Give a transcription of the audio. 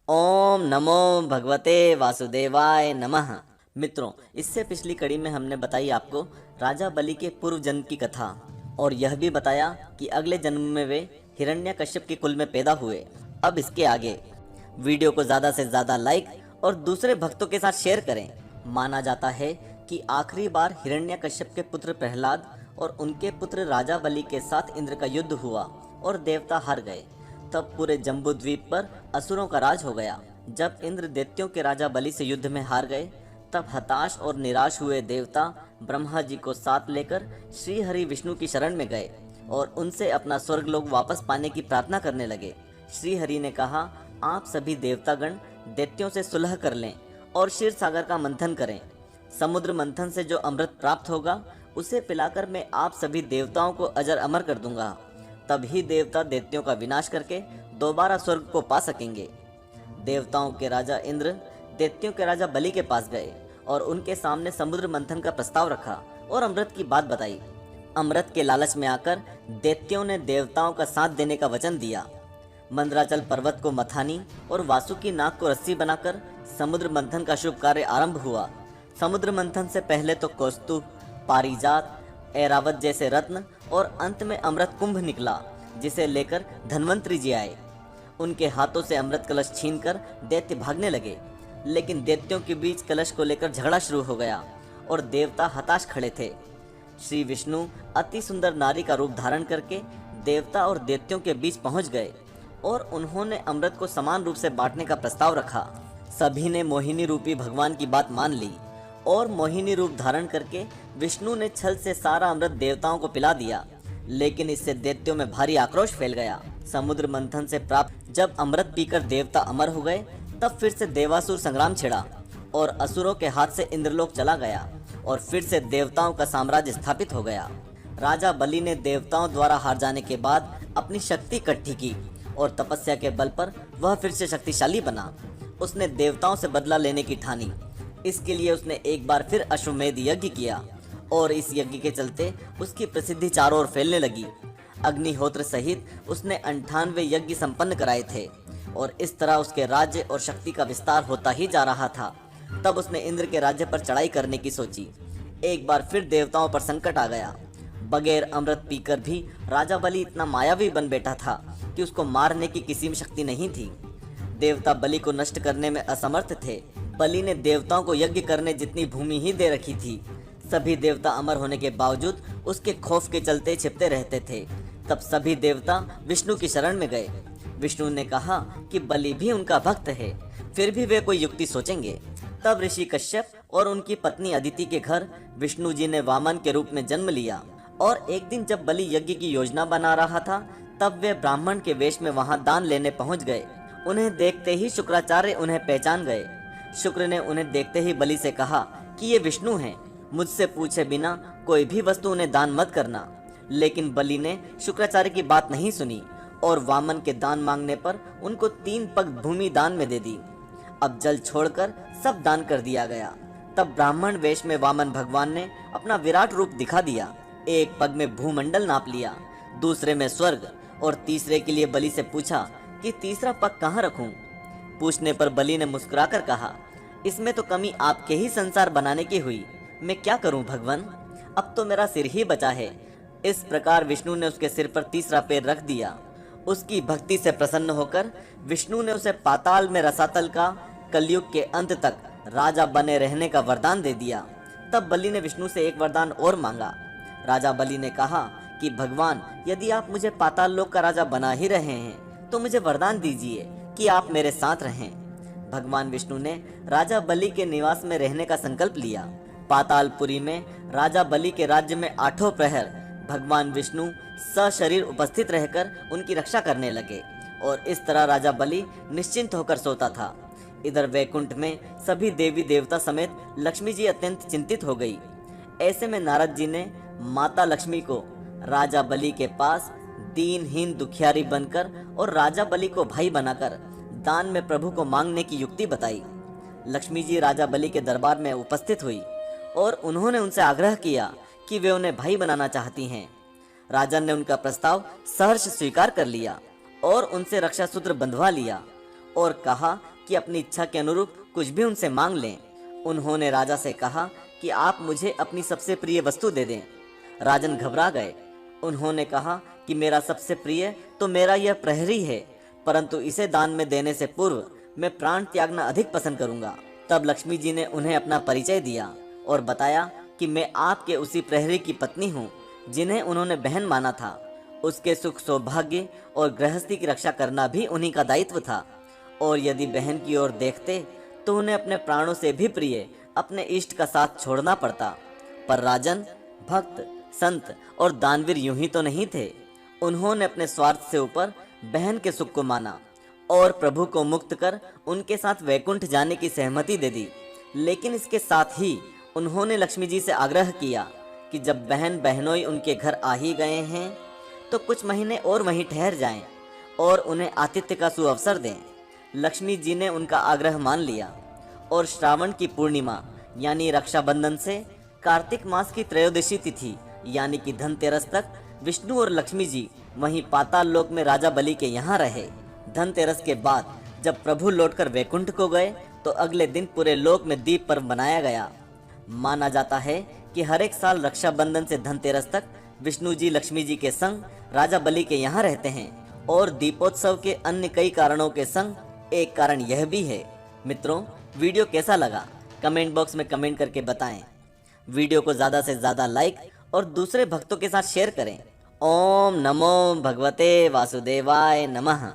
ओम नमो भगवते वासुदेवाय नमः। मित्रों, इससे पिछली कड़ी में हमने बताई आपको राजा बलि के पूर्व जन्म की कथा और यह भी बताया कि अगले जन्म में वे हिरण्यकश्यप के कुल में पैदा हुए। अब इसके आगे वीडियो को ज़्यादा से ज़्यादा लाइक और दूसरे भक्तों के साथ शेयर करें। माना जाता है कि आखिरी बार हिरण्यकश्यप के पुत्र प्रहलाद और उनके पुत्र राजा बलि के साथ इंद्र का युद्ध हुआ और देवता हार गए। तब पूरे जम्बूद्वीप पर असुरों का राज हो गया। जब इंद्र दैत्यों के राजा बलि से युद्ध में हार गए, तब हताश और निराश हुए देवता ब्रह्मा जी को साथ लेकर श्री हरि विष्णु की शरण में गए और उनसे अपना स्वर्गलोक वापस पाने की प्रार्थना करने लगे। श्री हरि ने कहा, आप सभी देवतागण दैत्यों से सुलह कर लें और क्षीर सागर का मंथन करें। समुद्र मंथन से जो अमृत प्राप्त होगा उसे पिलाकर मैं आप सभी देवताओं को अजर अमर कर दूंगा। तभी देवता दैत्यों का विनाश करके दोबारा स्वर्ग को पा सकेंगे। देवताओं के राजा इंद्र दैत्यों के राजा बलि के पास गए और उनके सामने समुद्र मंथन का प्रस्ताव रखा और अमृत की बात बताई। अमृत के लालच में आकर दैत्यों ने देवताओं का साथ देने का वचन दिया। मंदराचल पर्वत को मथानी और वासुकी नाग को रस्सी बनाकर समुद्र मंथन का शुभ कार्य आरंभ हुआ। समुद्र मंथन से पहले तो कौस्तुभ, पारिजात, ऐरावत जैसे रत्न और अंत में अमृत कुंभ निकला, जिसे लेकर धन्वंतरी जी आए। उनके हाथों से अमृत कलश छीनकर दैत्य भागने लगे, लेकिन दैत्यों के बीच कलश को लेकर झगड़ा शुरू हो गया और देवता हताश खड़े थे। श्री विष्णु अति सुंदर नारी का रूप धारण करके देवता और दैत्यों के बीच पहुंच गए और उन्होंने अमृत को समान रूप से बांटने का प्रस्ताव रखा। सभी ने मोहिनी रूपी भगवान की बात मान ली और मोहिनी रूप धारण करके विष्णु ने छल से सारा अमृत देवताओं को पिला दिया, लेकिन इससे दैत्यों में भारी आक्रोश फैल गया। समुद्र मंथन से प्राप्त जब अमृत पीकर देवता अमर हो गए, तब फिर से देवासुर संग्राम छिड़ा और असुरों के हाथ से इंद्रलोक चला गया और फिर से देवताओं का साम्राज्य स्थापित हो गया। राजा बलि ने देवताओं द्वारा हार जाने के बाद अपनी शक्ति इकट्ठी की और तपस्या के बल पर वह फिर से शक्तिशाली बना। उसने देवताओं से बदला लेने की ठानी। इसके लिए उसने एक बार फिर अश्वमेध यज्ञ किया और इस यज्ञ के चलते उसकी प्रसिद्धि चारों ओर फैलने लगी। अग्निहोत्र सहित उसने 98 यज्ञ संपन्न कराए थे और इस तरह उसके राज्य और शक्ति का विस्तार होता ही जा रहा था। तब उसने इंद्र के राज्य पर चढ़ाई करने की सोची। एक बार फिर देवताओं पर संकट आ गया। बगैर अमृत पीकर भी राजा बलि इतना मायावी बन बैठा था कि उसको मारने की किसी में शक्ति नहीं थी। देवता बलि को नष्ट करने में असमर्थ थे। बलि ने देवताओं को यज्ञ करने जितनी भूमि ही दे रखी थी। सभी देवता अमर होने के बावजूद उसके खौफ के चलते छिपते रहते थे। तब सभी देवता विष्णु की शरण में गए। विष्णु ने कहा कि बलि भी उनका भक्त है, फिर भी वे कोई युक्ति सोचेंगे। तब ऋषि कश्यप और उनकी पत्नी अदिति के घर विष्णु जी ने वामन के रूप में जन्म लिया और एक दिन जब बलि यज्ञ की योजना बना रहा था, तब वे ब्राह्मण के वेश में वहां दान लेने पहुंच गए। उन्हें देखते ही शुक्राचार्य उन्हें पहचान गए। शुक्र ने उन्हें देखते ही बलि से कहा कि ये विष्णु हैं, मुझसे पूछे बिना कोई भी वस्तु उन्हें दान मत करना। लेकिन बलि ने शुक्राचार्य की बात नहीं सुनी और वामन के दान मांगने पर उनको 3 पग भूमि दान में दे दी। अब जल छोड़कर सब दान कर दिया गया। तब ब्राह्मण वेश में वामन भगवान ने अपना विराट रूप दिखा दिया। एक पग में भूमंडल नाप लिया, दूसरे में स्वर्ग और तीसरे के लिए बलि से पूछा कि तीसरा पग कहाँ रखूं। पूछने पर बलि ने मुस्कुराकर कहा, इसमें तो कमी आपके ही संसार बनाने की हुई, मैं क्या करूं भगवान, अब तो मेरा सिर ही बचा है। इस प्रकार विष्णु ने उसके सिर पर तीसरा पैर रख दिया। उसकी भक्ति से प्रसन्न होकर विष्णु ने उसे पाताल में रसातल का कलयुग के अंत तक राजा बने रहने का वरदान दे दिया। तब बलि ने विष्णु से एक वरदान और मांगा। राजा बलि ने कहा कि भगवान, यदि आप मुझे पाताल लोक का राजा बना ही रहे हैं तो मुझे वरदान दीजिए कि आप मेरे साथ रहें। भगवान विष्णु ने राजा बलि के निवास में रहने का संकल्प लिया। पातालपुरी में राजा बलि के राज्य में 8 प्रहर भगवान विष्णु सशरीर उपस्थित रहकर उनकी रक्षा करने लगे और इस तरह राजा बलि निश्चिंत होकर सोता था। इधर वैकुंठ में सभी देवी देवता समेत लक्ष्मी जी अत्यंत चिंतित हो गई। ऐसे में नारद जी ने माता लक्ष्मी को राजा बलि के पास दीनहीन दुखियारी बनकर और राजा बलि को भाई बनाकर दान में प्रभु को मांगने की युक्ति बताई। लक्ष्मी जी राजा बलि के दरबार में उपस्थित हुई और उन्होंने उनसे आग्रह किया कि वे उन्हें भाई बनाना चाहती हैं। राजा ने उनका प्रस्ताव सहर्ष स्वीकार कर लिया और उनसे रक्षा सूत्र बंधवा लिया और कहा कि अपनी इच्छा के अनुरूप कुछ भी उनसे मांग लें। उन्होंने राजा से कहा कि आप मुझे अपनी सबसे प्रिय वस्तु दे दें। राजन घबरा गए। उन्होंने कहा कि मेरा सबसे प्रिय तो मेरा यह प्रहरी है, परंतु इसे दान में देने से पूर्व मैं प्राण त्यागना अधिक पसंद करूंगा। तब लक्ष्मी जी ने उन्हें अपना परिचय दिया और बताया कि मैं आपके उसी प्रहरी की पत्नी हूँ जिन्हें उन्होंने बहन माना था। उसके सुख सौभाग्य और गृहस्थी की रक्षा करना भी उन्हीं का दायित्व था, और यदि बहन की ओर देखते तो उन्हें अपने प्राणों से भी प्रिय अपने इष्ट का साथ छोड़ना पड़ता। पर राजन भक्त, संत और दानवीर यूं ही तो नहीं थे। उन्होंने अपने स्वार्थ से ऊपर बहन के सुख को माना और प्रभु को मुक्त कर उनके साथ वैकुंठ जाने की सहमति दे दी। लेकिन इसके साथ ही उन्होंने लक्ष्मी जी से आग्रह किया कि जब बहन बहनोई उनके घर आ ही गए हैं तो कुछ महीने और वहीं ठहर जाएं और उन्हें आतिथ्य का सुअवसर दें। लक्ष्मी जी ने उनका आग्रह मान लिया और श्रावण की पूर्णिमा यानी रक्षाबंधन से कार्तिक मास की त्रयोदशी तिथि यानी कि धनतेरस तक विष्णु और लक्ष्मी जी वहीं पाताल लोक में राजा बलि के यहाँ रहे। धनतेरस के बाद जब प्रभु लौटकर वैकुंठ को गए तो अगले दिन पूरे लोक में दीप पर्व मनाया गया। माना जाता है कि हर एक साल रक्षाबंधन से धनतेरस तक विष्णु जी लक्ष्मी जी के संग राजा बलि के यहाँ रहते हैं, और दीपोत्सव के अन्य कई कारणों के संग एक कारण यह भी है। मित्रों, वीडियो कैसा लगा कमेंट बॉक्स में कमेंट करके बताएं। वीडियो को ज़्यादा से ज़्यादा लाइक और दूसरे भक्तों के साथ शेयर करें। ओम नमो भगवते वासुदेवाय नमः।